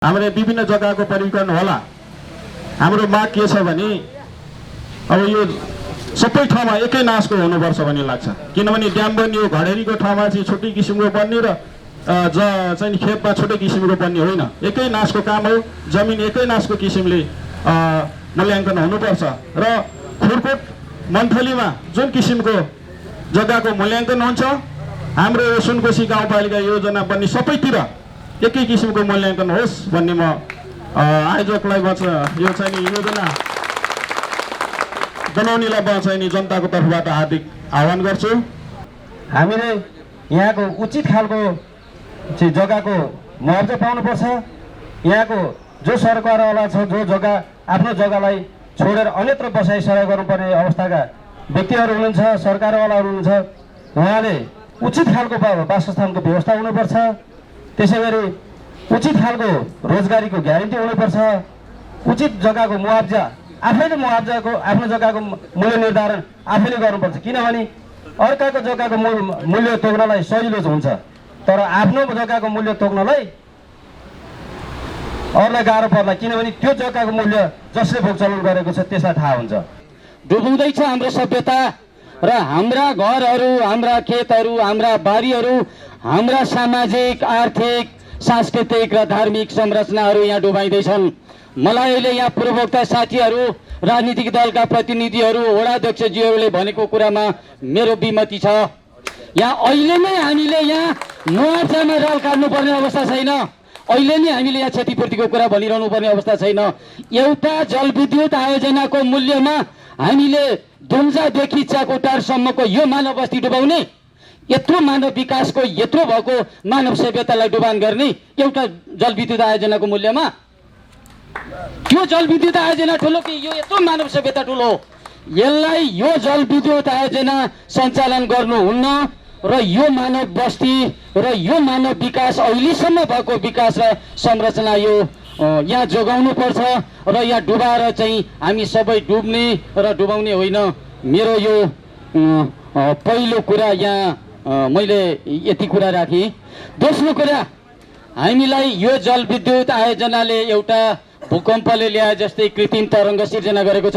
हाम्रो विभिन्न जग्गाको परिवर्तन होला। हाम्रो माग के छ भने अब यो सबै ठाउँमा एकै नासको हुनुपर्छ भन्ने लाग्छ। किनभने ड्याम बन्यो घडेरीको ठाउँमा चाहिँ छुट्टै किसिमको बन्ने र चाहिँ खेतमा छुट्टै किसिमको बन्ने होइन, एकै नासको काम हो। जमिन एकै नासको किसिमले मूल्याङ्कन हुनुपर्छ र खुरकोट मन्थलीमा जुन किसिमको जग्गाको मूल्याङ्कन हुन्छ हाम्रो यो सुनकोशी गाउँपालिका योजना बन्ने सबैतिर एकै किसिमको मूल्याङ्कन होस् भन्ने म आयोजकलाई यो चाहिँ योजना बनाउनेलाई चाहिँ जनताको तर्फबाट हार्दिक आह्वान गर्छु। हामीले यहाँको उचित खालको चाहिँ जग्गाको मुआवजा पाउनुपर्छ। यहाँको जो सरकारवाला छ, जो जग्गा आफ्नो जग्गालाई छोडेर अन्यत्र बसाइ सराइ गर्नुपर्ने अवस्थाका व्यक्तिहरू हुनुहुन्छ, सरकारवालाहरू हुनुहुन्छ, उहाँले उचित खालको वासस्थानको व्यवस्था हुनुपर्छ। त्यसै गरी उचित खालको रोजगारीको ग्यारेन्टी हुनुपर्छ। उचित जग्गाको मुआवजा आफैले आफ्नो जग्गाको मूल्य निर्धारण आफैले गर्नुपर्छ। किनभने अर्काको जग्गाको मूल्य तोक्नलाई सजिलो हुन्छ, तर आफ्नो जग्गाको मूल्य तोक्नलाई अरूलाई गाह्रो पर्ला। किनभने त्यो जग्गाको मूल्य जसले भोगचलन गरेको छ त्यसलाई थाहा हुन्छ। डुबाउँदैछ हाम्रो सभ्यता र हाम्रा घरहरू, हाम्रा खेतहरू, हाम्रा बारीहरू, हाम्रा सामाजिक, आर्थिक, सांस्कृतिक र धार्मिक संरचनाहरू यहाँ डुबाइँदैछन्। मलाई अहिले यहाँ पूर्वोक्त साथीहरू, राजनीतिक दलका प्रतिनिधिहरू, वडाध्यक्षज्यूहरूले भनेको कुरामा मेरो विमति छ। यहाँ अहिले नै हामीले यहाँ मुआवजामा राल काट्नुपर्ने अवस्था छैन। अहिले नै हामीले यहाँ क्षतिपूर्तिको कुरा भनिरहनु पर्ने अवस्था छैन। एउटा जलविद्युत आयोजनाको मूल्यमा हामीले दुम्जादेखि चाकोटारसम्मको यो मानव बस्ती डुबाउने, यत्रो मानव विकासको यत्रो भएको मानव सभ्यतालाई डुबान गर्ने एउटा जलविद्युत आयोजनाको मूल्यमा? त्यो जलविद्युत आयोजना ठुलो कि यो यत्रो मानव सभ्यता ठुलो? यसलाई यो जलविद्युत आयोजना सञ्चालन गर्नुहुन्न र यो मानव बस्ती र यो मानव विकास अहिलेसम्म भएको विकास र संरचना यो यहाँ जोगाउनु पर्छ र यहाँ डुबाएर चाहिँ हामी सबै डुब्ने र डुबाउने होइन। मेरो यो पहिलो कुरा यहाँ मैले यति कुरा राखेँ। दोस्रो कुरा, हामीलाई यो जलविद्युत आयोजनाले एउटा भूकम्पले ल्याए जस्तै कृत्रिम तरङ्ग सिर्जना गरेको छ।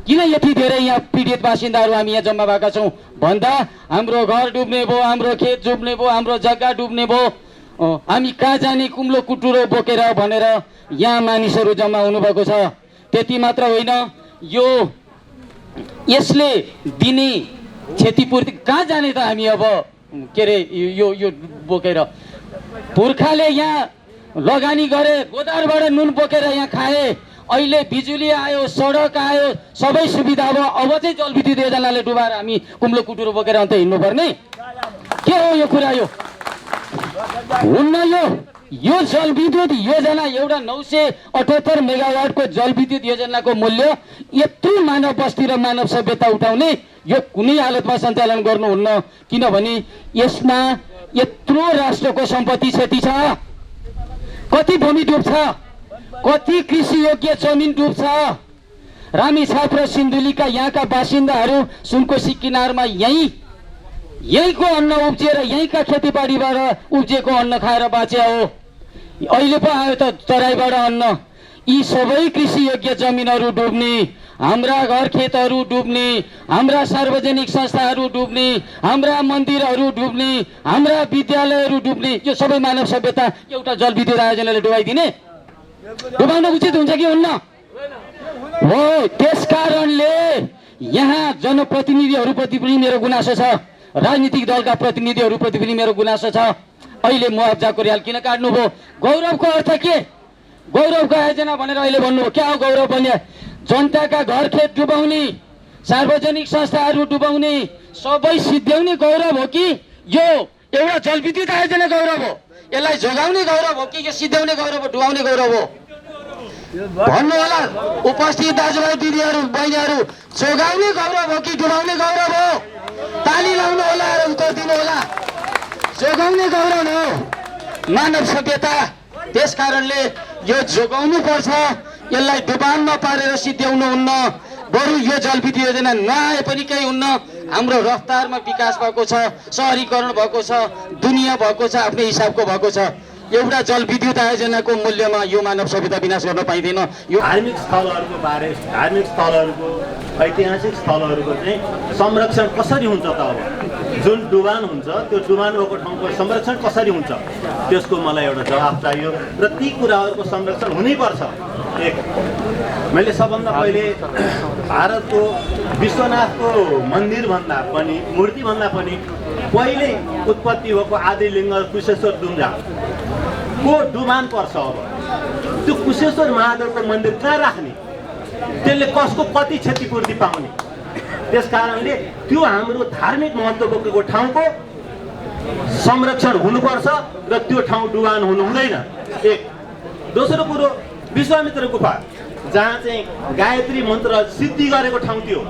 किन यति धेरै यहाँ पीडित बासिन्दाहरू हामी यहाँ जम्मा भएका छौँ भन्दा हाम्रो घर डुब्ने भयो, हाम्रो खेत डुब्ने भयो, हाम्रो जग्गा डुब्ने भयो, हामी कहाँ जाने कुम्लो कुटुरो बोकेर भनेर यहाँ मानिसहरू जम्मा हुनुभएको छ। त्यति मात्र होइन, यो यसले दिने क्षतिपूर्ति कहाँ जाने त हामी अब के अरे यो बोकेर? पुर्खाले यहाँ लगानी गरे, गोदारबाट नुन बोकेर यहाँ खाए, अहिले बिजुली आयो, सडक आयो, सबै सुविधा भयो, अब चाहिँ जलविद्युत योजनाले डुबाएर हामी कुम्लो कुटुरो बोकेर अन्त हिँड्नुपर्ने के हो यो कुरा? यो हुन्न। यो जलविद्युत योजना एउटा 978 मेगावाटको जलविद्युत योजनाको मूल्य यत्रो मानव बस्ती र मानव सभ्यता उठाउने यो कुनै हालतमा सञ्चालन गर्नुहुन्न। किनभने यसमा यत्रो राष्ट्रको सम्पत्ति क्षति छ। कति भूमि डुब्छ, कति कृषि योग्य जमिन डुब्छ। रामेछाप र सिन्धुलीका यहाँका बासिन्दाहरू सुनकोशी किनारमा यहीँको अन्न उब्जिएर यहीँका खेतीबारीबाट उब्जिएको अन्न खाएर बाँचे हो। अहिले पो आयो त तराईबाट अन्न। यी सबै कृषि योग्य जमिनहरू डुब्ने, हाम्रा घर खेतहरू डुब्ने, हाम्रा सार्वजनिक संस्थाहरू डुब्ने, हाम्रा मन्दिरहरू डुब्ने, हाम्रा विद्यालयहरू डुब्ने, यो सबै मानव सभ्यता एउटा जलविद्युत आयोजनाले डुबाइदिने? डुबाउन उचित हुन्छ कि हुन्न? हो। त्यसकारणले यहाँ जनप्रतिनिधिहरूप्रति पनि मेरो गुनासो छ, राजनीतिक दलका प्रतिनिधिहरूप्रति पनि मेरो गुनासो छ। अहिले मुआवजाको र्याल किन काट्नुभयो? गौरवको अर्थ के? गौरवको आयोजना भनेर अहिले भन्नुभयो। क्या हो गौरव भन्ने? जनताका घर खेत डुबाउने, सार्वजनिक संस्थाहरू डुबाउने, सबै सिद्ध्याउने गौरव हो कि यो एउटा जलविद्युत आयोजना गौरव हो? यसलाई जोगाउने गौरव हो कि यो सिद्ध्याउने गौरव हो, डुबाउने गौरव हो? भन्नु होला उपस्थित दाजुभाइ दिदीहरू बहिनीहरू, जोगाउने गौरव हो कि डुबाउने गौरव हो? ताली लाउनु होला र उत्तर दिनु होला। जोगाउने गौरव हो मानव सभ्यता। त्यस कारणले यो जोगाउनु पर्छ, यसलाई डुबानमा पारेर सिद्ध्याउनु हुन्न। बरु यो जलविद्युत योजना नआए पनि केही हुन्न। हाम्रो रफ्तारमा विकास भएको छ, सहरीकरण भएको छ, दुनियाँ भएको छ, आफ्नै हिसाबको भएको छ। एउटा जलविद्युत आयोजनाको मूल्यमा यो मानव सभ्यता विनाश गर्न पाइँदैन। यो धार्मिक स्थलहरूको बारे धार्मिक स्थलहरूको ऐतिहासिक स्थलहरूको चाहिँ संरक्षण कसरी हुन्छ त? अब जुन डुबान हुन्छ त्यो डुबान भएको ठाउँको संरक्षण कसरी हुन्छ त्यसको मलाई एउटा जवाफ चाहियो र ती कुराहरूको संरक्षण हुनैपर्छ। एक मैले सबभन्दा पहिले भारतको विश्वनाथको मन्दिरभन्दा पनि मूर्तिभन्दा पनि पहिले उत्पत्ति भएको आदिलिङ्ग कुशेश्वर दुम्जाको डुबान पर्छ। अब त्यो कुशेश्वर महादेवको मन्दिर कहाँ राख्ने, त्यसले कसको कति क्षतिपूर्ति पाउने? त्यस कारणले त्यो हाम्रो धार्मिक महत्त्व बोकेको ठाउँको संरक्षण हुनुपर्छ र त्यो ठाउँ डुबान हुनु हुँदैन। एक दोस्रो कुरो विश्वामित्र गुफा जहाँ चाहिँ गायत्री मन्त्र सिद्धि गरेको ठाउँ थियो,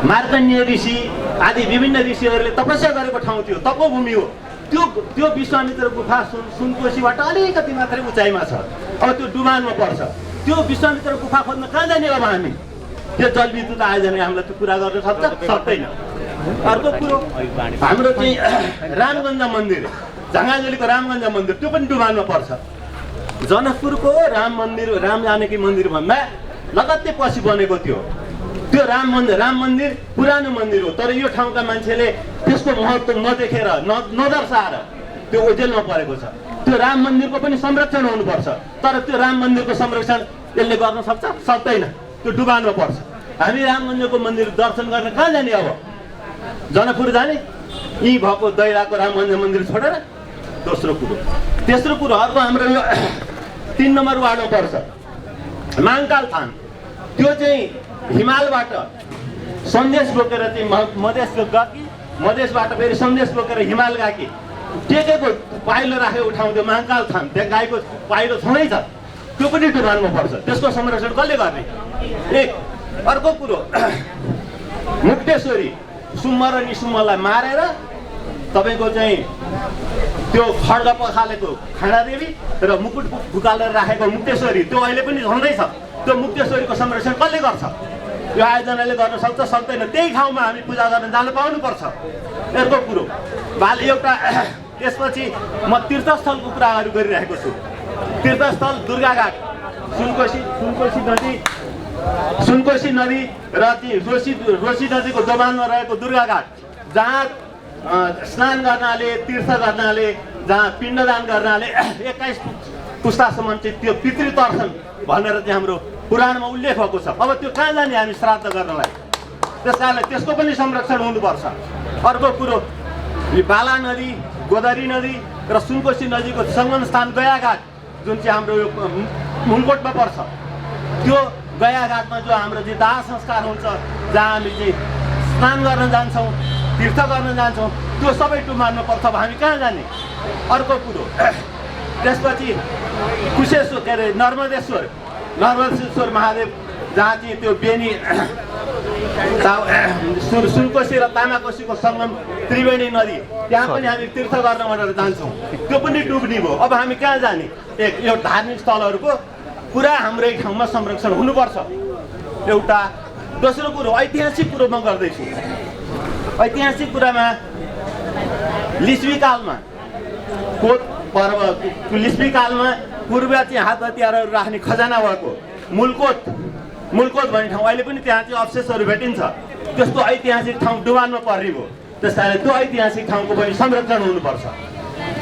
मार्कण्डेय ऋषि आदि विभिन्न ऋषिहरूले तपस्या गरेको ठाउँ थियो, तपोभूमि हो। त्यो विश्वामित्र गुफा सुनकोशीबाट अलिकति मात्रै उचाइमा छ। अब त्यो डुबानमा पर्छ। त्यो विश्वामित्र गुफा खोज्न कहाँ जाने अब हामी? त्यो जलविद्युत आयोजना हामीलाई त्यो कुरा गर्न सक्दैन। अर्को कुरो हाम्रो चाहिँ रामगञ्ज मन्दिर, झाँगाजुलीको रामगञ्ज मन्दिर त्यो पनि डुबानमा पर्छ। जनकपुरको राम मन्दिर, राम जानकी मन्दिर भन्दा लगत्तै पछि बनेको थियो। त्यो राम मन्दिर पुरानो मन्दिर हो, तर यो ठाउँका मान्छेले त्यसको महत्त्व नदेखेर नदर्शाएर त्यो ओझेलमा परेको छ। त्यो राम मन्दिरको पनि संरक्षण हुनुपर्छ, तर त्यो राम मन्दिरको संरक्षण यसले गर्न सक्छ? सक्दैन। त्यो डुबानमा पर्छ। हामी रामगञ्जको मन्दिर दर्शन गर्न कहाँ जाने? अब जनकपुर जाने? यहीँ भएको दैराको रामगञ्ज मन्दिर छोडेर? दोस्रो कुरो। तेस्रो कुरो अर्को हाम्रो यो 3 नम्बर वार्डमा पर्छ महाकाल थान। त्यो चाहिँ हिमालबाट सन्देश बोकेर चाहिँ मधेस गएकी, मधेसबाट फेरि सन्देश बोकेर हिमाल गएकी टेकेको पाइलो राखेको ठाउँ त्यो महाकाल थान। त्यहाँ गाईको पाइलो छँदै छ, त्यो पनि डुबानमा पर्छ। त्यसको संरक्षण कसले गर्ने? एक अर्को कुरो मुक्तेश्वरी सुम्म र निसुम्मलाई मारेर तपाईँको चाहिँ त्यो खड्ग पखालेको खाडादेवी र मुकुट फुकालेर राखेको मुक्तेश्वरी त्यो अहिले पनि झन्डै छ। त्यो मुक्तेश्वरीको संरक्षण कसले गर्छ? यो आयोजनाले गर्न सक्छ? सक्दैन। त्यही ठाउँमा हामी पूजा गर्न जान पाउनुपर्छ। अर्को कुरो एउटा त्यसपछि म तीर्थस्थलको कुराहरू गरिरहेको छु। तीर्थस्थल दुर्गाघाट, सुनकोशी नदी र रोशी नदीको दोभानमा रहेको दुर्गाघाट, जहाँ स्नान गर्नाले, तीर्थ गर्नाले, जहाँ पिण्डदान गर्नाले 21 पुस्तासम्म चाहिँ त्यो पितृ तर्छन् भनेर चाहिँ हाम्रो पुराणमा उल्लेख भएको छ। अब त्यो कहाँ जाने हामी श्राद्ध गर्नलाई? त्यस कारणले त्यसको पनि संरक्षण हुनुपर्छ। अर्को कुरो बाला नदी, गोदावरी नदी र सुनकोशी नदीको सङ्गम स्थान गयाघाट जुन चाहिँ हाम्रो यो मुनकोटमा पर्छ, त्यो गयाघाटमा जो हाम्रो चाहिँ दाह संस्कार हुन्छ, जहाँ हामी चाहिँ स्नान गर्न जान्छौँ, तीर्थ गर्न जान्छौँ, त्यो सबै डुबानमा पर्छ। अब हामी कहाँ जाने? अर्को कुरो त्यसपछि कुशेश्वर के अरे नर्मदेश्वर महादेव जहाँ चाहिँ त्यो बेनी सुनकोशी र तामाकोशीको सङ्गम त्रिवेणी नदी, त्यहाँ पनि हामी तीर्थ गर्न भनेर जान्छौँ, त्यो पनि डुब्ने भयो। अब हामी कहाँ जाने? यो धार्मिक स्थलहरूको पुरा हाम्रै ठाउँमा संरक्षण हुनुपर्छ एउटा। दोस्रो कुरो ऐतिहासिक कुरो म गर्दैछु। ऐतिहासिक कुरामा लिस्वीकालमा कोत पर्व, लिस्वीकालमा पूर्व चाहिँ हात हतियारहरू राख्ने खजाना भएको मुलकोत भन्ने ठाउँ अहिले पनि त्यहाँ चाहिँ अवशेषहरू भेटिन्छ। त्यस्तो ऐतिहासिक ठाउँ डुबानमा पर्ने भयो। त्यस कारण त्यो ऐतिहासिक ठाउँको पनि संरक्षण हुनुपर्छ।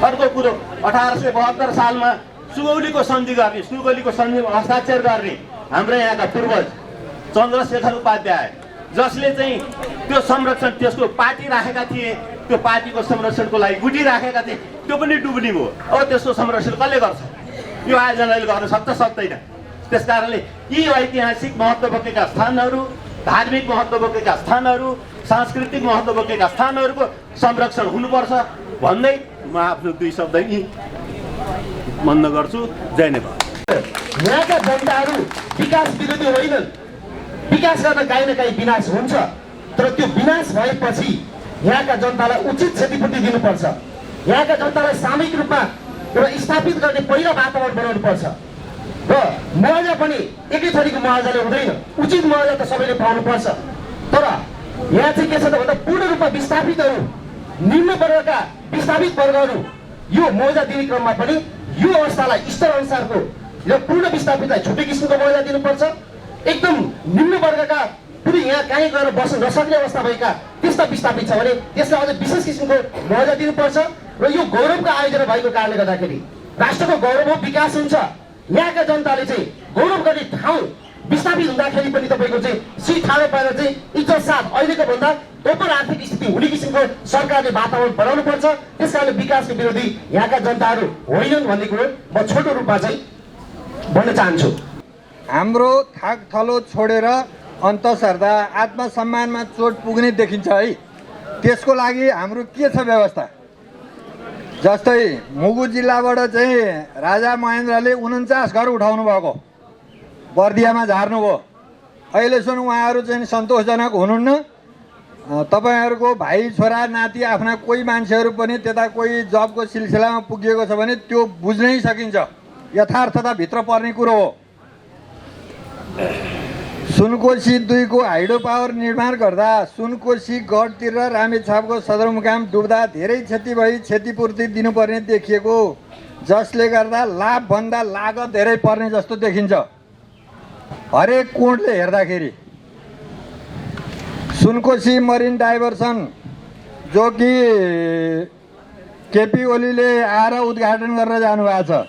अर्को कुरो 1872 सालमा सुगौलीको सन्धि सन्धिमा हस्ताक्षर गर्ने हाम्रो यहाँका पूर्वज चन्द्रशेखर उपाध्याय, जसले चाहिँ त्यो संरक्षण त्यसको पार्टी राखेका थिए, त्यो पार्टीको संरक्षणको लागि गुटी राखेका थिए, त्यो पनि डुब्ने भयो। अब त्यसको संरक्षण कसले गर्छ? यो आयोजनाले गर्न सक्छ? सक्दैन। त्यस कारणले यी ऐतिहासिक महत्त्व बोकेका स्थानहरू, धार्मिक महत्त्व बोकेका स्थानहरू, सांस्कृतिक महत्त्व बोकेका स्थानहरूको संरक्षण हुनुपर्छ भन्दै म आफ्नो 2 शब्द यी मन्न गर्छु। जय नेपाल। यहाँका जनताहरू विकास विरोधी होइनन्। विकास गर्न काहीँ न काहीँ विनाश हुन्छ, तर त्यो विनाश भएपछि यहाँका जनतालाई उचित क्षतिपूर्ति दिनुपर्छ। यहाँका जनतालाई सामूहिक रूपमा एउटा स्थापित गर्ने पहिलो वातावरण बनाउनु पर्छ र मुआवजा पनि एकै थरीको मुआवजाले हुँदैन। उचित मुआवजा त सबैले पाउनुपर्छ, तर यहाँ चाहिँ के छ त भन्दा पूर्ण रूपमा विस्थापितहरू, निम्न वर्गका विस्थापित वर्गहरू यो मुआवजा दिने क्रममा पनि यो अवस्थालाई स्तर अनुसारको र पूर्ण विस्थापितलाई छुट्टै किसिमको मौजा दिनुपर्छ। एकदम निम्न वर्गका पुरै यहाँ कहीँ गएर बस्न नसक्ने अवस्था भएका त्यस्ता विस्थापित छ भने त्यसलाई अझ विशेष किसिमको मौजा दिनुपर्छ। र यो गौरवको आयोजना भएको कारणले गर्दाखेरि राष्ट्रको गौरव हो, विकास हुन्छ। यहाँका जनताले चाहिँ गौरव गर्ने ठाउँ विस्थापित हुँदाखेरि पनि तपाईँको चाहिँ सिट ठाडो पाएर चाहिँ इज्जत साथ अहिलेको भन्दा ओपर आर्थिक स्थिति हुने किसिमको सरकारले वातावरण बनाउनु पर्छ। त्यस कारणले विकासको विरोधी यहाँका जनताहरू होइनन् भन्ने कुरो म छोटो रूपमा चाहिँ भन्न चाहन्छु। हाम्रो थाक थलो छोडेर अन्त सर्दा आत्मसम्मानमा चोट पुग्ने देखिन्छ है। त्यसको लागि हाम्रो के छ व्यवस्था? जस्तै मुगु जिल्लाबाट चाहिँ राजा महेन्द्रले 49 घर उठाउनु भएको, बर्दियामा झार्नुभयो। अहिलेसम्म उहाँहरू चाहिँ सन्तोषजनक हुनुहुन्न। तपाईँहरूको भाइ छोरा नाति आफ्ना कोही मान्छेहरू पनि त्यता कोही जबको सिलसिलामा पुगिएको छ भने त्यो बुझ्नै सकिन्छ, यथार्थता भित्र पर्ने कुरो हो। सुनकोशी 2 को हाइड्रो पावर निर्माण गर्दा सुनकोशी गढतिर र रामेछापको सदरमुकाम डुब्दा धेरै क्षति भई क्षतिपूर्ति दिनुपर्ने देखिएको, जसले गर्दा लाभभन्दा लागत धेरै पर्ने जस्तो देखिन्छ हरेक कोणले हेर्दाखेरि। सुनकोशी मरिन डाइभर्सन जो कि केपी ओलीले आएर उद्घाटन गरेर जानुभएको छ,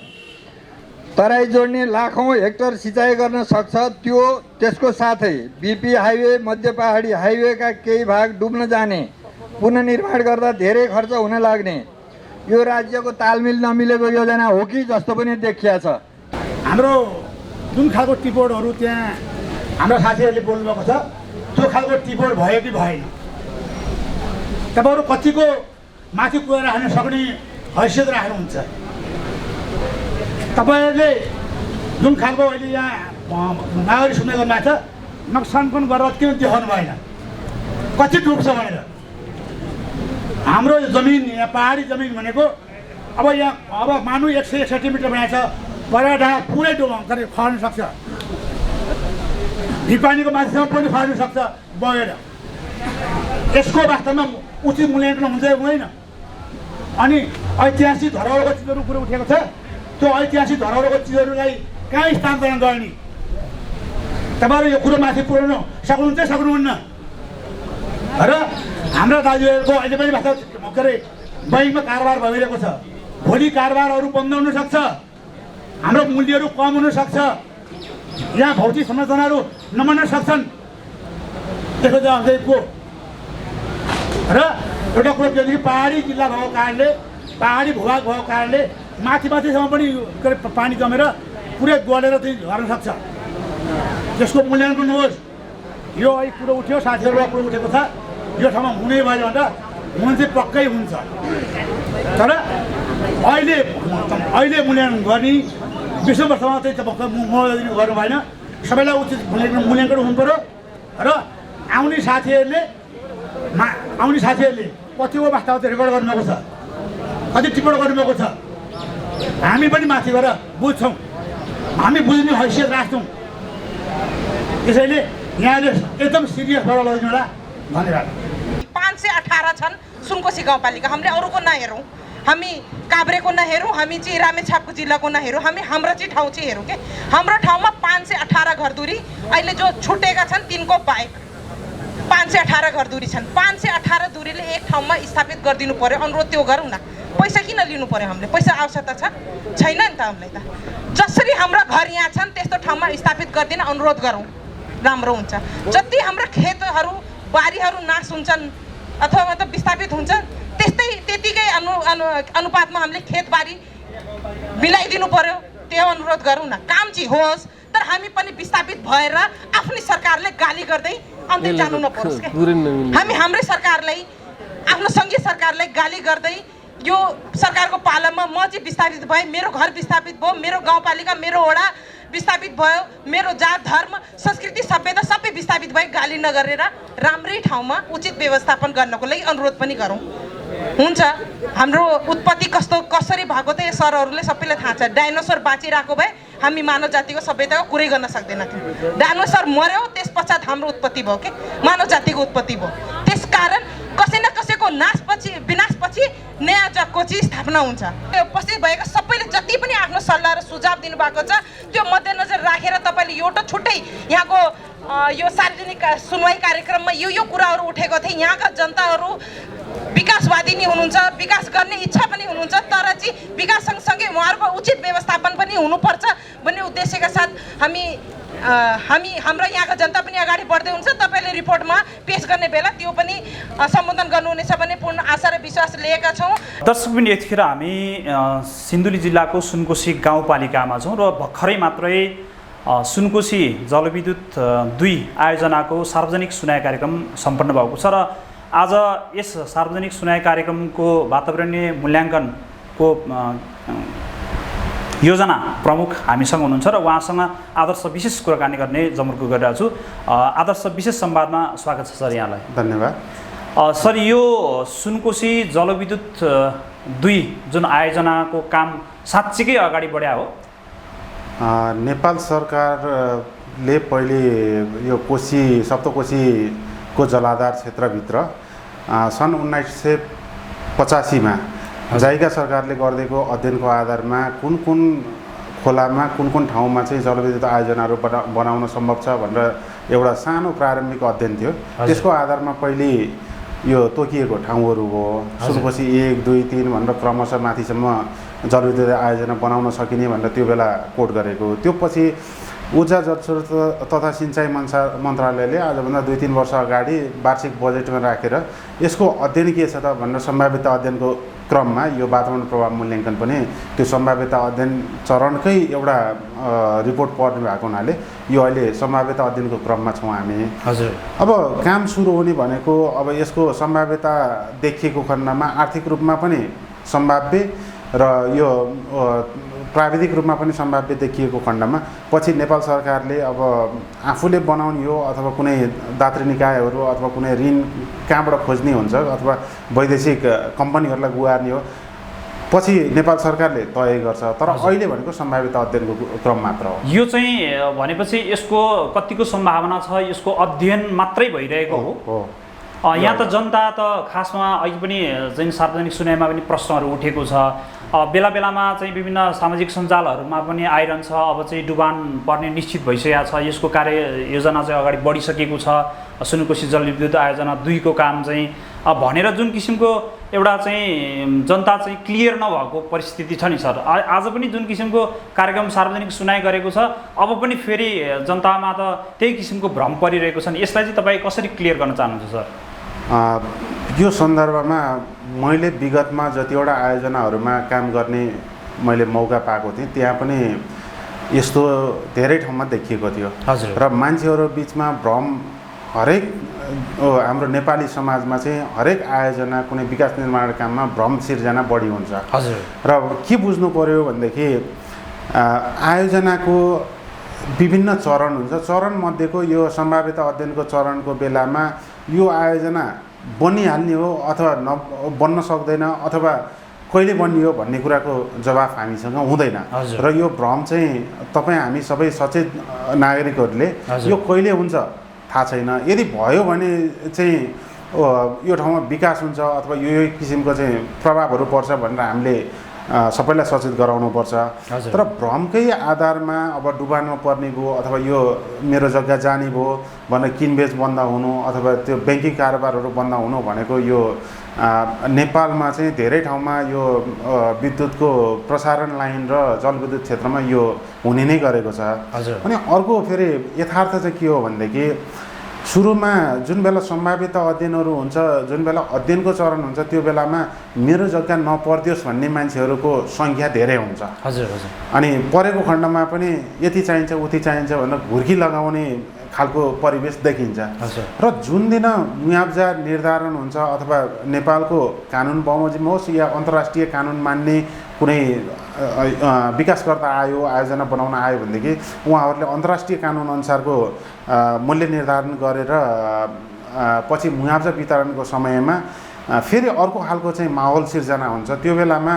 तराई जोड्ने लाखौँ हेक्टर सिँचाइ गर्न सक्छ। त्यसको साथै बीपी हाइवे मध्य पहाडी हाइवेका केही भाग डुब्न जाने, पुनर्निर्माण गर्दा धेरै खर्च हुन लाग्ने यो राज्यको तालमेल नमिलेको योजना हो कि जस्तो पनि देखिया छ। हाम्रो जुन खालको टिपोटहरू त्यहाँ हाम्रा साथीहरूले बोल्नुभएको छ त्यो खालको टिपोट भयो कि भएन? तपाईँहरू कतिको माथि पुगेर हाल्न सक्ने हैसियत राख्नुहुन्छ? तपाईँहरूले जुन खालको अहिले यहाँ नागरिक सुन्दै गर्नुभएको छ नक्सान पनि गरेर किन देखाउनु भएन? कति डुब्छ भनेर? हाम्रो जमिन यहाँ पहाडी जमिन भनेको अब यहाँ अब मानु 161 मिटर बनाएको छ, बडा डाँडा पुरै खर्न सक्छ, भिपानीको माथिसम्म पनि खर्न सक्छ बगेर। यसको वास्तवमा उचित मूल्याङ्कन हुन्छ हुँदैन? अनि ऐतिहासिक धरोहरको चिजहरू कुरो उठेको छ, त्यो ऐतिहासिक धरोहरको चिजहरूलाई कहाँ स्थानान्तरण गर्ने? तपाईँहरू यो कुरो माथि पुर्याउन सक्नुहुन्छ सक्नुहुन्न? र हाम्रा दाजुहरूको अहिले पनि के अरे बैङ्कमा कारोबार भइरहेको छ, भोलि कारोबारहरू बन्द हुन सक्छ, हाम्रो मूल्यहरू कम हुन सक्छ, यहाँ भौतिक संरचनाहरू नमान्न सक्छन्। त्यसको जवाबदेही को? र एउटा कुरो के भने पहाडी जिल्ला भएको कारणले, पहाडी भूभाग भएको कारणले माथिसम्म पनि के अरे पानी जमेर पुरै गलेर चाहिँ झर्न सक्छ। त्यसको मूल्याङ्कन होस्। यो अहिले कुरो उठ्यो, साथीहरूको कुरो उठेको छ, यो ठाउँमा हुने भयो भने हुन चाहिँ पक्कै हुन्छ। तर अहिले मूल्याङ्कन गर्ने 20 वर्षमा चाहिँ मौजा गर्नु भएन। सबैलाई उचित मूल्याङ्कन हुनु पऱ्यो। र आउने साथीहरूले कतिको वास्तवमा रेकर्ड गर्नुभएको छ, कति टिप्पण गर्नुभएको छ, हामी पनि माथि गएर बुझ्छौँ, हामी बुझ्ने हैसियत राख्छौँ। त्यसैले यहाँले एकदम सिरियस भएर लैजानु होला। धन्यवाद। 518 छन् सुनकोशी गाउँपालिका। हामीले अरूको नहेरौँ, हामी काभ्रेको नहेरौँ, हामी चाहिँ रामेछापको जिल्लाको नहेरौँ, हामी हाम्रो चाहिँ ठाउँ चाहिँ हेरौँ के। हाम्रो ठाउँमा 518 घरधुरी अहिले जो छुटेका छन् तिनको बाहेक 518 घरधुरी छन्। 518 धुरीले एक ठाउँमा स्थापित गरिदिनु पर्यो। अनुरोध त्यो गरौँ न। पैसा किन लिनु पर्यो? हामीले पैसा आवश्यकता छैन नि त हामीलाई त। जसरी हाम्रा घर यहाँ छन् त्यस्तो ठाउँमा स्थापित गरिदिन अनुरोध गरौँ, राम्रो हुन्छ। जति हाम्रो खेतहरू बारीहरू नाश हुन्छन् अथवा मतलब विस्थापित हुन्छन् त्यतिकै अनुपातमा हामीले खेतबारी मिलाइदिनु पर्यो। त्यो अनुरोध गरौँ न। काम चाहिँ होस् तर हामी पनि विस्थापित भएर आफ्नै सरकारले गाली गर्दै अन्त्य जानु नपरोस् के। हामी हाम्रै सरकारलाई, आफ्नो सङ्घीय सरकारलाई गाली गर्दै यो सरकारको पालामा म चाहिँ विस्थापित भएँ, मेरो घर विस्थापित भयो, मेरो गाउँपालिका मेरो वडा विस्थापित भयो, मेरो जात धर्म संस्कृति सभ्यता सबै विस्थापित भए, गाली नगरेर राम्रै ठाउँमा उचित व्यवस्थापन गर्नको लागि अनुरोध पनि गरौँ। हुन्छ। हाम्रो उत्पत्ति कसरी भएको त सरहरूले सबैलाई थाहा छ। डाइनोसर बाँचिरहेको भए हामी मानव जातिको सभ्यताको कुरै गर्न सक्दैन थियो। डाइनोसर मर्यो त्यस पश्चात हाम्रो उत्पत्ति भयो के, मानव जातिको उत्पत्ति भयो। त्यसकारण कसै न कसैको विनाशपछि नयाँ जगको चाहिँ स्थापना हुन्छ। उपस्थित भएका सबैले जति पनि आफ्नो सल्लाह र सुझाव दिनुभएको छ त्यो मध्यनजर राखेर तपाईँले एउटा छुट्टै यहाँको यो सार्वजनिक सुनवाई कार्यक्रममा यो कुराहरू उठेको थिए। यहाँका जनताहरू विकासवादी नै हुनुहुन्छ, विकास गर्ने इच्छा पनि हुनुहुन्छ, तर चाहिँ विकास सँगसँगै उहाँहरूको उचित व्यवस्थापन पनि हुनुपर्छ भन्ने उद्देश्यका साथ हाम्रो यहाँका जनता पनि अगाडि बढ्दै हुन्छ। तपाईँले रिपोर्टमा पेश गर्ने बेला त्यो पनि सम्बोधन गर्नुहुनेछ भन्ने पूर्ण आशा र विश्वास लिएका छौँ। दर्शक पनि यतिखेर हामी सिन्धुली जिल्लाको सुनकोशी गाउँपालिकामा छौँ र भर्खरै मात्रै सुनकोशी जलविद्युत 2 आयोजनाको सार्वजनिक सुनाइ कार्यक्रम सम्पन्न भएको छ र आज यस सार्वजनिक सुनाइ कार्यक्रमको वातावरणीय मूल्याङ्कनको योजना प्रमुख हामीसँग हुनुहुन्छ र उहाँसँग आदर्श विशेष कुराकानी गर्ने जमर्को गरिरहेको छु। आदर्श विशेष संवादमा स्वागत छ सर यहाँलाई। धन्यवाद सर। यो सुनकोशी जलविद्युत 2 जुन आयोजनाको काम साँच्चीकै अगाडि बढ्या हो? नेपाल सरकारले पहिले यो सप्तकोशीको जलाधार क्षेत्रभित्र सन् 1985मा जाइका सरकारले गरिदिएको अध्ययनको आधारमा कुन खोलामा कुन ठाउँमा चाहिँ जलविद्युत आयोजनाहरू बनाउन सम्भव छ भनेर एउटा सानो प्रारम्भिक अध्ययन थियो। त्यसको आधारमा पहिले यो तोकिएको ठाउँहरू हो सुनकोशी 1, 2, 3 भनेर क्रमशः माथिसम्म जलविद्युत आयोजना बनाउन सकिने भनेर त्यो बेला कोट गरेको। त्यो पछि ऊर्जा जलस्रोत तथा सिँचाइ मन्त्रालयले आजभन्दा 2-3 वर्ष अगाडि वार्षिक बजेटमा राखेर यसको अध्ययन के छ त भनेर सम्भाव्यता अध्ययनको क्रममा यो वातावरण प्रभाव मूल्याङ्कन पनि त्यो सम्भाव्यता अध्ययन चरणकै एउटा रिपोर्ट पर्ने भएको हुनाले यो अहिले सम्भाव्यता अध्ययनको क्रममा छौँ हामी। हजुर। अब काम सुरु हुने भनेको अब यसको सम्भाव्यता देखिएको खण्डमा आर्थिक रूपमा पनि सम्भाव्य र यो प्राविधिक रूपमा पनि सम्भाव्य देखिएको खण्डमा पछि नेपाल सरकारले अब आफूले बनाउने हो अथवा कुनै दात्री निकायहरू अथवा कुनै ऋण कहाँबाट खोज्ने हुन्छ अथवा वैदेशिक कम्पनीहरूलाई गुहार्ने हो पछि नेपाल सरकारले तय गर्छ। तर अहिले भनेको सम्भाव्यता अध्ययनको क्रम मात्र हो। यो चाहिँ भनेपछि यसको कतिको सम्भावना छ यसको अध्ययन मात्रै भइरहेको हो? यहाँ त जनता त खासमा अहिले पनि चाहिँ सार्वजनिक सुनाइमा पनि प्रश्नहरू उठेको छ। बेला बेलामा चाहिँ विभिन्न सामाजिक सञ्जालहरूमा पनि आइरहन्छ। अब चाहिँ डुबान पर्ने निश्चित भइसकेको छ। यसको कार्य योजना चाहिँ अगाडि बढिसकेको छ। सुनकोशी जलविद्युत आयोजना 2 को काम चाहिँ भनेर जुन किसिमको एउटा चाहिँ जनता चाहिँ क्लियर नभएको परिस्थिति छ नि सर। आज पनि जुन किसिमको कार्यक्रम सार्वजनिक सुनाइ गरेको छ अब पनि फेरि जनतामा त त्यही किसिमको भ्रम परिरहेको छ नि। यसलाई चाहिँ तपाईँ कसरी क्लियर गर्न चाहनुहुन्छ सर? यो सन्दर्भमा मैले विगतमा जतिवटा आयोजनाहरूमा काम गर्ने मैले मौका पाएको थिएँ त्यहाँ पनि यस्तो धेरै ठाउँमा देखिएको थियो। र मान्छेहरू बिचमा भ्रम हरेक हाम्रो नेपाली समाजमा चाहिँ हरेक आयोजना कुनै विकास निर्माण काममा भ्रम सिर्जना बढी हुन्छ। र के बुझ्नु पर्यो भनेदेखि आयोजनाको विभिन्न चरण हुन्छ। चरण मध्येको यो सम्भाव्यता अध्ययनको चरणको बेलामा यो आयोजना बनिहाल्ने हो अथवा बन्न सक्दैन अथवा कहिले बनियो भन्ने कुराको जवाफ हामीसँग हुँदैन। र यो भ्रम चाहिँ तपाईँ हामी सबै सचेत नागरिकहरूले यो कहिले हुन्छ थाहा छैन। यदि भयो भने चाहिँ यो ठाउँमा विकास हुन्छ अथवा यो किसिमको चाहिँ प्रभावहरू पर्छ भनेर हामीले सबैलाई सचेत गराउनुपर्छ। तर भ्रमकै आधारमा अब डुबानमा पर्ने भयो अथवा यो मेरो जग्गा जाने भयो भनेर किनबेच बन्द हुनु अथवा त्यो ब्याङ्किङ कारोबारहरू बन्द हुनु भनेको यो नेपालमा चाहिँ धेरै ठाउँमा यो विद्युतको प्रसारण लाइन र जलविद्युत क्षेत्रमा यो हुने नै गरेको छ। अनि अर्को फेरि यथार्थ चाहिँ के हो भनेदेखि सुरुमा जुन बेला सम्भाव्यता अध्ययनहरू हुन्छ जुन बेला अध्ययनको चरण हुन्छ त्यो बेलामा मेरो जग्गा नपर्दियोस् भन्ने मान्छेहरूको सङ्ख्या धेरै हुन्छ। अनि परेको खण्डमा पनि यति चाहिन्छ उति चाहिन्छ भनेर घुर्की लगाउने खालको परिवेश देखिन्छ। र जुन दिन मुआवजा निर्धारण हुन्छ अथवा नेपालको कानुन बमोजिम होस् या अन्तर्राष्ट्रिय कानुन मान्ने कुनै विकासकर्ता आयो आयोजना बनाउन आयो भनेदेखि उहाँहरूले अन्तर्राष्ट्रिय कानुन अनुसारको मूल्य निर्धारण गरेर पछि मुआवजा वितरणको समयमा फेरि अर्को खालको चाहिँ माहौल सिर्जना हुन्छ। त्यो बेलामा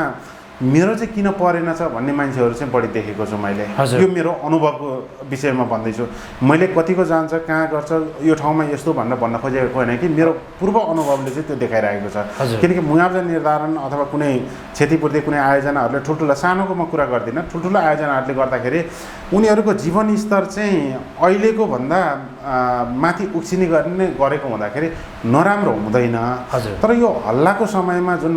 मेरो चाहिँ किन परेन छ भन्ने मान्छेहरू चाहिँ बढी देखेको छु मैले। हजुर। यो मेरो अनुभवको विषयमा भन्दैछु। मैले कतिको जान्छ कहाँ गर्छ यो ठाउँमा यस्तो भनेर भन्न खोजेको होइन कि मेरो पूर्व अनुभवले चाहिँ त्यो देखाइरहेको छ। हजुर। किनकि मुआवजा निर्धारण अथवा कुनै क्षतिपूर्ति कुनै आयोजनाहरूले ठुल्ठुलो सानोको म कुरा गर्दिनँ, ठुल्ठुलो आयोजनाहरूले गर्दाखेरि उनीहरूको जीवनस्तर चाहिँ अहिलेको भन्दा माथि उक्सिने गर्ने गरेको हुँदाखेरि नराम्रो हुँदैन। हजुर। तर यो हल्लाको समयमा जुन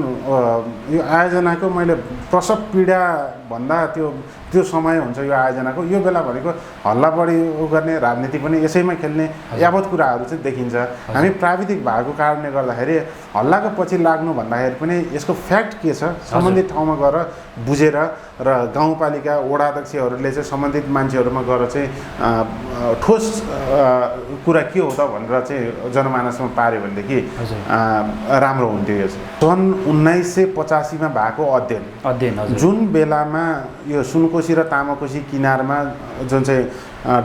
यो आयोजनाको मैले प्रसव पीडा भन्दा त्यो समय हुन्छ यो आयोजनाको, यो बेला भनेको हल्ला बढी गर्ने राजनीति पनि यसैमा खेल्ने यावत कुराहरू चाहिँ देखिन्छ। हामी प्राविधिक भएको कारणले गर्दाखेरि हल्लाको पछि लाग्नु भन्दाखेरि पनि यसको फ्याक्ट के छ सम्बन्धित ठाउँमा गएर बुझेर र गाउँपालिका वडा अध्यक्षहरूले चाहिँ सम्बन्धित मान्छेहरूमा गएर चाहिँ ठोस कुरा के हो त भनेर चाहिँ जनमानसमा पार्यो भनेदेखि राम्रो हुन्थ्यो। यो सन् 1985 मा भएको अध्ययन जुन बेलामा यो सुनकोशी र तामाकोशी किनारमा जुन चाहिँ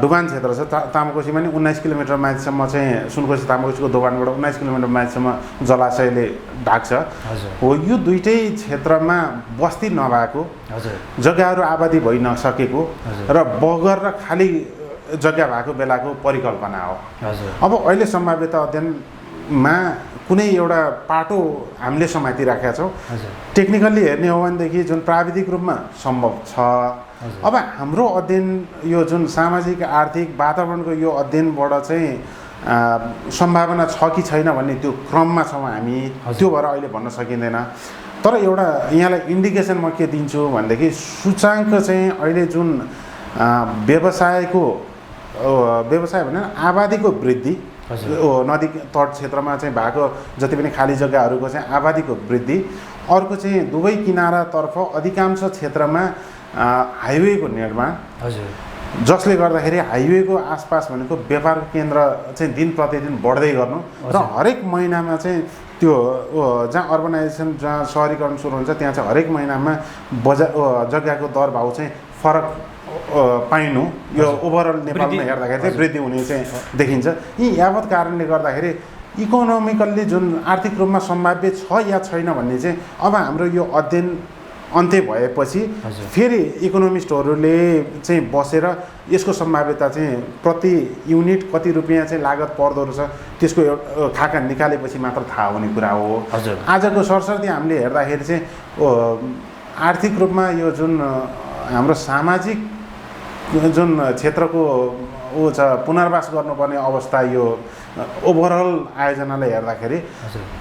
डुबान क्षेत्र छ, तामाकोशीमा नि 19 किलोमिटर माथिसम्म चाहिँ सुनकोशी तामाकोशीको दोभानबाट 19 किलोमिटर माथिसम्म जलाशयले ढाक्छ हो। यो दुईटै क्षेत्रमा बस्ती नभएको, जग्गाहरू आबादी भइ नसकेको र बगर र खाली जग्गा भएको बेलाको परिकल्पना हो। अब अहिले सम्भाव्यता अध्ययनमा कुनै एउटा पाटो हामीले समातिराखेका छौँ। टेक्निकल्ली हेर्ने हो भनेदेखि जुन प्राविधिक रूपमा सम्भव छ। अब हाम्रो अध्ययन यो जुन सामाजिक आर्थिक वातावरणको यो अध्ययनबाट चाहिँ सम्भावना छ कि छैन भन्ने त्यो क्रममा छौँ हामी, त्यो भएर अहिले भन्न सकिँदैन। तर एउटा यहाँलाई इन्डिकेसन म के दिन्छु भनेदेखि सूचाङ्क चाहिँ अहिले जुन व्यवसाय भने आबादीको वृद्धि, नदी तट क्षेत्रमा चाहिँ भएको जति पनि खाली जग्गाहरूको चाहिँ आबादीको वृद्धि, अर्को चाहिँ दुवै किनारातर्फ अधिकांश क्षेत्रमा हाइवेको निर्माण, जसले गर्दाखेरि हाइवेको आसपास भनेको व्यापारको केन्द्र चाहिँ दिन प्रतिदिन बढ्दै गर्नु र हरेक महिनामा चाहिँ त्यो जहाँ अर्बनाइजेसन जहाँ सहरीकरण सुरु हुन्छ त्यहाँ चाहिँ हरेक महिनामा जग्गाको दर भाउ चाहिँ फरक पाइनु, यो ओभरअल नेपालमा हेर्दाखेरि चाहिँ वृद्धि हुने चाहिँ देखिन्छ। यी यावत कारणले गर्दाखेरि इकोनोमिकल्ली जुन आर्थिक रूपमा सम्भाव्य छ या छैन भन्ने चाहिँ अब हाम्रो यो अध्ययन अन्त्य भएपछि फेरि इकोनोमिस्टहरूले चाहिँ बसेर यसको सम्भाव्यता चाहिँ प्रति युनिट कति रुपियाँ चाहिँ लागत पर्दो रहेछ त्यसको खाका निकालेपछि मात्र थाहा हुने कुरा हो। आजको सरसर्ती हामीले हेर्दाखेरि चाहिँ आर्थिक रूपमा यो जुन हाम्रो सामाजिक जुन क्षेत्रको छ पुनर्वास गर्नुपर्ने अवस्था यो ओभरअल आयोजनालाई हेर्दाखेरि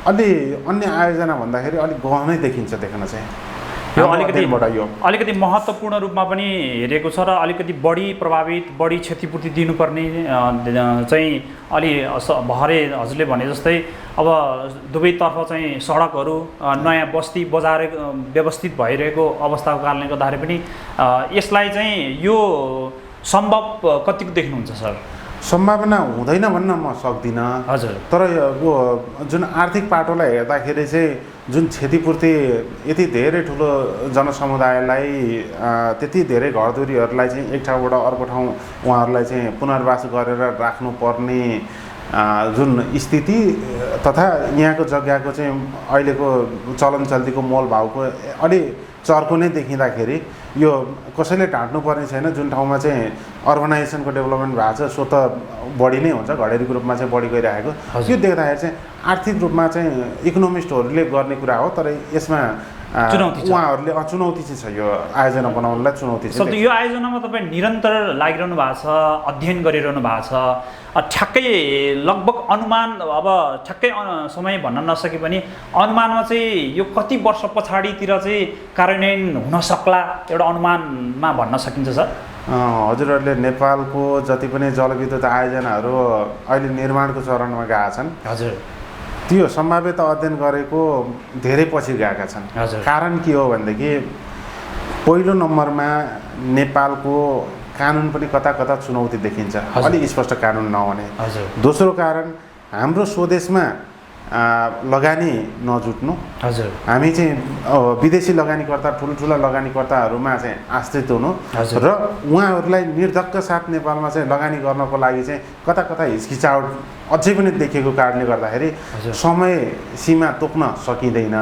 अलि अन्य आयोजना भन्दाखेरि अलिक गहनै देखिन्छ। देख्न चाहिँ यो अलिकति महत्त्वपूर्ण रूपमा पनि हेरेको छ र अलिकति बढी प्रभावित बढी क्षतिपूर्ति दिनुपर्ने चाहिँ अलि भरे हजुरले भने जस्तै अब दुवैतर्फ चाहिँ सडकहरू नयाँ बस्ती बजार व्यवस्थित भइरहेको अवस्थाको कारणले गर्दाखेरि पनि यसलाई चाहिँ यो सम्भव कतिको देख्नुहुन्छ सर? सम्भावना हुँदैन भन्न म सक्दिनँ। तर यो जुन आर्थिक पाटोलाई हेर्दाखेरि चाहिँ जुन क्षतिपूर्ति यति धेरै ठुलो जनसमुदायलाई त्यति धेरै घरधुरीहरूलाई चाहिँ एक ठाउँबाट अर्को ठाउँ उहाँहरूलाई चाहिँ पुनर्वास गरेर राख्नुपर्ने जुन स्थिति तथा यहाँको जग्गाको चाहिँ अहिलेको चलन चल्तीको मोल भाउको अलि चर्को नै देखिँदाखेरि यो कसैले ढाँट्नुपर्ने छैन। जुन ठाउँमा चाहिँ अर्बनाइजेसनको डेभलपमेन्ट भएको छ सो त बढी नै हुन्छ, घडेरीको रूपमा चाहिँ बढी गइरहेको, यो देख्दाखेरि चाहिँ आर्थिक रूपमा चाहिँ इकोनोमिस्टहरूले गर्ने कुरा हो। तर यसमा उहाँहरूले चुनौती चाहिँ छ, यो आयोजना बनाउनलाई चुनौती छ। यो आयोजनामा तपाईँ निरन्तर लागिरहनु भएको छ, अध्ययन गरिरहनु भएको छ, ठ्याक्कै लगभग अनुमान अब ठ्याक्कै समय भन्न नसके पनि अनुमानमा चाहिँ यो कति वर्ष पछाडितिर चाहिँ कार्यान्वयन हुन सक्ला एउटा अनुमानमा भन्न सकिन्छ सर? हजुरहरूले नेपालको जति पनि जलविद्युत आयोजनाहरू अहिले निर्माणको चरणमा गएका छन्, त्यो सम्भाव्यता अध्ययन गरेको धेरै पछि गएका छन्। कारण के हो भनेदेखि पहिलो नम्बरमा नेपालको कानुन पनि कता कता चुनौती देखिन्छ, अलि स्पष्ट कानुन नहुने। दोस्रो कारण हाम्रो स्वदेशमा लगानी नजुट्नु। हजुर हामी चाहिँ विदेशी लगानीकर्ता ठुल्ठुला लगानीकर्ताहरूमा चाहिँ आश्रित हुनु हजुर। र उहाँहरूलाई निर्धक्क साथ नेपालमा चाहिँ लगानी गर्नको लागि चाहिँ कता कता हिचकिचाहट अझै पनि देखेको कारणले गर्दाखेरि समय सीमा तोक्न सकिँदैन।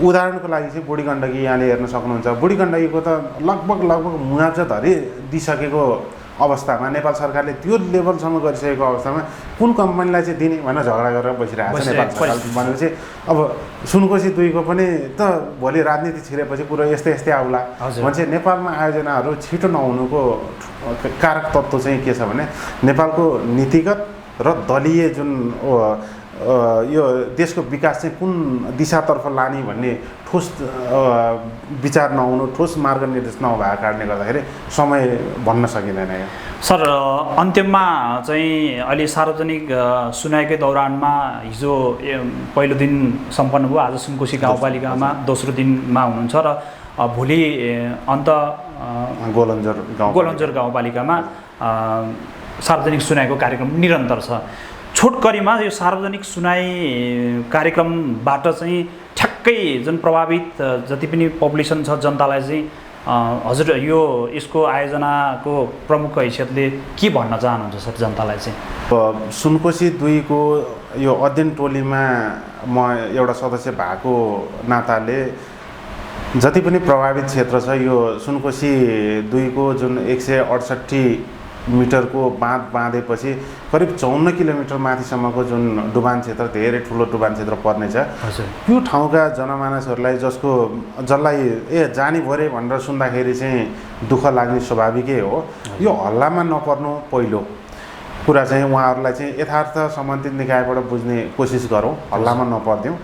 उदाहरणको लागि चाहिँ बुढी गण्डकी यहाँले हेर्न सक्नुहुन्छ। बुढी गण्डकीको त लगभग मुआवजा धरि दिइसकेको अवस्थामा नेपाल सरकारले त्यो लेभलसम्म गरिसकेको अवस्थामा कुन कम्पनीलाई चाहिँ दिने भनेर झगडा गरेर बसिरहेको छ नेपाल सरकार। भनेपछि अब सुनकोशी 2 को पनि त भोलि राजनीति छिरेपछि कुरो यस्तै आउला भन्छ। नेपालमा आयोजनाहरू छिटो नहुनुको कारक तत्त्व चाहिँ के छ भने नेपालको नीतिगत र दलीय जुन यो देशको विकास चाहिँ कुन दिशातर्फ लाने भन्ने ठोस विचार नहुनु, ठोस मार्ग निर्देश नभएको कारणले गर्दाखेरि समय भन्न सकिँदैन। सर अन्त्यमा चाहिँ अहिले सार्वजनिक सुनाइकै दौरानमा हिजो पहिलो दिन सम्पन्न भयो, आज सुनकोशी गाउँपालिकामा दोस्रो दिनमा हुनुहुन्छ र भोलि अन्त गोलन्जर गाउँपालिकामा सार्वजनिक सुनाइको कार्यक्रम निरन्तर छ। छोटकरीमा यो सार्वजनिक सुनाइ कार्यक्रमबाट चाहिँ ठ्याक्कै जुन प्रभावित जति पनि पपुलेसन छ जनतालाई चाहिँ हजुर यसको आयोजनाको प्रमुख हैसियतले के भन्न चाहनुहुन्छ सर जनतालाई चाहिँ? सुनकोशी 2 को यो अध्ययन टोलीमा म एउटा सदस्य भएको नाताले जति पनि प्रभावित क्षेत्र छ यो सुनकोशी 2 को जुन 168 मिटरको बाँध बाँधेपछि करिब 54 किलोमिटर माथिसम्मको जुन डुबान क्षेत्र, धेरै ठुलो डुबान क्षेत्र पर्नेछ। त्यो ठाउँका जनमानसहरूलाई जसलाई जानी भरे भनेर सुन्दाखेरि चाहिँ दुःख लाग्ने स्वाभाविकै हो। यो हल्लामा नपर्नु पहिलो कुरा चाहिँ उहाँहरूलाई चाहिँ यथार्थ सम्बन्धित निकायबाट बुझ्ने कोसिस गरौँ, हल्लामा नपर्दिउँ।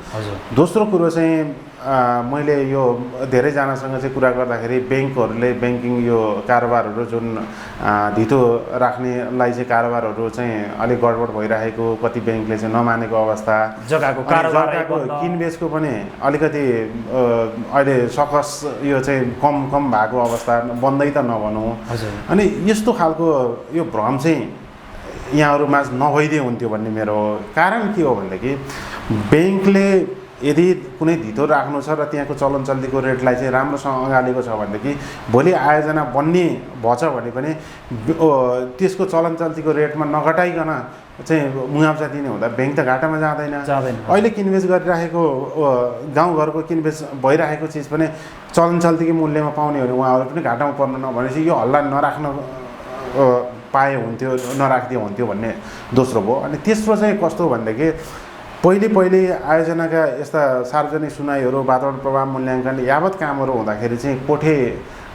दोस्रो कुरो चाहिँ मैले यो धेरैजनासँग चाहिँ कुरा गर्दाखेरि ब्याङ्कहरूले ब्याङ्किङ यो कारोबारहरू जुन धितो राख्नेलाई चाहिँ कारोबारहरू चाहिँ अलिक गडबड भइरहेको, कति ब्याङ्कले चाहिँ नमानेको अवस्था, जग्गाको किनबेचको पनि अलिकति अहिले सकस यो चाहिँ कम भएको अवस्था, बन्दै त नभनौँ। अनि यस्तो खालको यो भ्रम चाहिँ यहाँहरूमा नभइदिए हुन्थ्यो भन्ने मेरो कारण के हो भनेदेखि ब्याङ्कले यदि कुनै धितो राख्नु छ र त्यहाँको चलन चल्तीको रेटलाई चाहिँ राम्रोसँग अँगालेको छ भनेदेखि भोलि आयोजना बन्ने भएछ भने पनि त्यसको चलन चल्तीको रेटमा नघटाइकन चाहिँ मुआवजा दिने हुँदा ब्याङ्क त घाटामा जाँदैन। अहिले किनबेच गरिरहेको गाउँघरको किनबेच भइरहेको चिज पनि चलन चल्तीको मूल्यमा पाउने हो भने उहाँहरू पनि घाटामा पर्नु नभनेपछि यो हल्ला नराख्न पाए हुन्थ्यो, नराखिदिए हुन्थ्यो भन्ने दोस्रो भयो। अनि तेस्रो चाहिँ कस्तो भनेदेखि पहिले आयोजनाका यस्ता सार्वजनिक सुनाइहरू, वातावरण प्रभाव मूल्याङ्कन यावत कामहरू हुँदाखेरि चाहिँ कोठे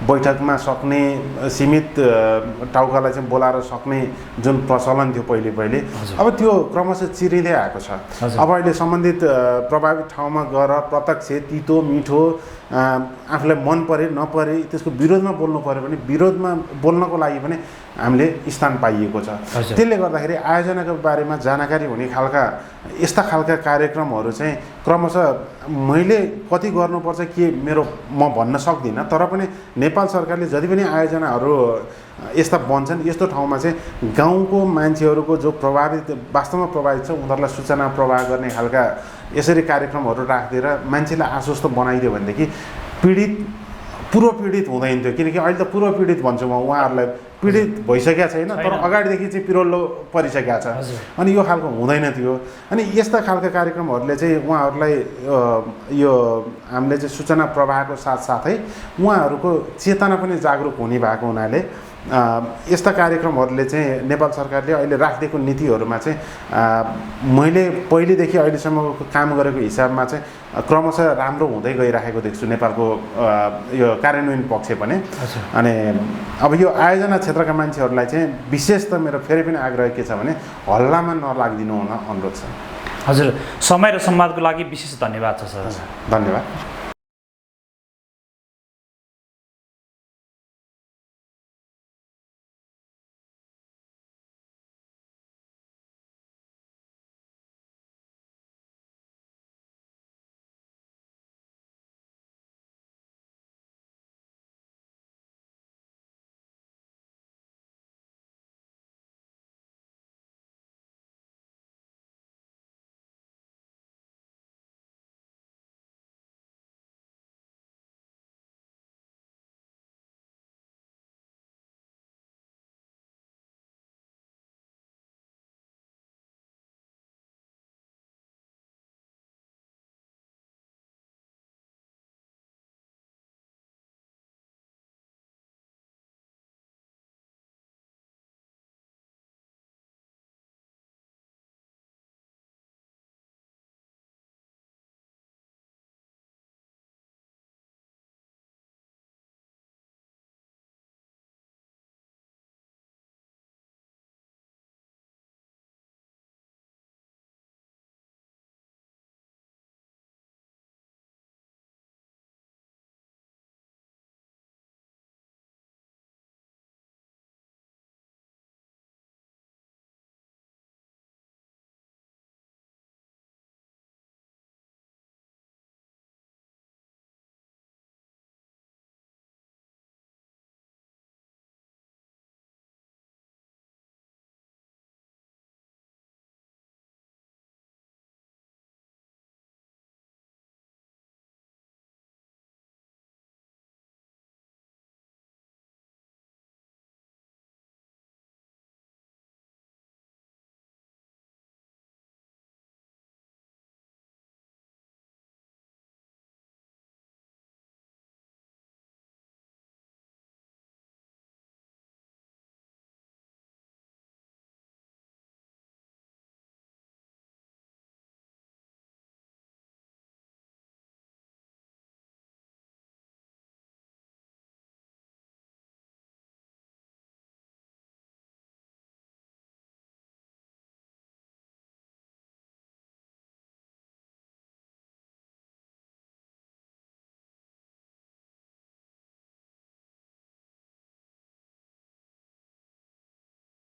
बैठकमा सक्ने, सीमित टाउकालाई चाहिँ बोलाएर सक्ने जुन प्रचलन थियो पहिले, अब त्यो क्रमशः चिरिँदै आएको छ। अब अहिले सम्बन्धित प्रभावित ठाउँमा गएर प्रत्यक्ष तितो मिठो आफूलाई मन परे नपरे त्यसको विरोधमा बोल्नु पऱ्यो भने विरोधमा बोल्नको लागि पनि हामीले स्थान पाइएको छ। त्यसले गर्दाखेरि आयोजनाको बारेमा जानकारी हुने यस्ता खालका कार्यक्रमहरू चाहिँ क्रमशः मैले कति गर्नुपर्छ के म भन्न सक्दिनँ, तर पनि नेपाल सरकारले जति पनि आयोजनाहरू यस्ता बन्छन् यस्तो ठाउँमा चाहिँ गाउँको मान्छेहरूको जो वास्तवमा प्रभावित छ उनीहरूलाई सूचना प्रवाह गर्ने खालका यसरी कार्यक्रमहरू राखिदिएर मान्छेलाई आश्वस्त बनाइदियो भनेदेखि पूर्व पीडित हुँदैन थियो। किनकि अहिले त पूर्व पीडित भन्छु म, उहाँहरूलाई पीडित भइसकेका छैन तर अगाडिदेखि चाहिँ पिरोल्लो परिसकेका छ। अनि यो खालको हुँदैन थियो। अनि यस्ता खालका कार्यक्रमहरूले चाहिँ उहाँहरूलाई यो हामीले चाहिँ सूचना प्रवाहको साथसाथै उहाँहरूको चेतना पनि जागरुक हुने भएको हुनाले यस्ता कार्यक्रमहरूले चाहिँ नेपाल सरकारले अहिले राखिदिएको नीतिहरूमा चाहिँ मैले पहिलेदेखि अहिलेसम्मको काम गरेको हिसाबमा चाहिँ क्रमशः राम्रो हुँदै गइरहेको देख्छु नेपालको यो कार्यान्वयन पक्ष पनि। अनि अब यो आयोजना क्षेत्रका मान्छेहरूलाई चाहिँ विशेष त मेरो फेरि पनि आग्रह के छ भने हल्लामा नलागिदिनु हुन अनुरोध छ। हजुर, समय र संवादको लागि विशेष धन्यवाद छ सर। धन्यवाद।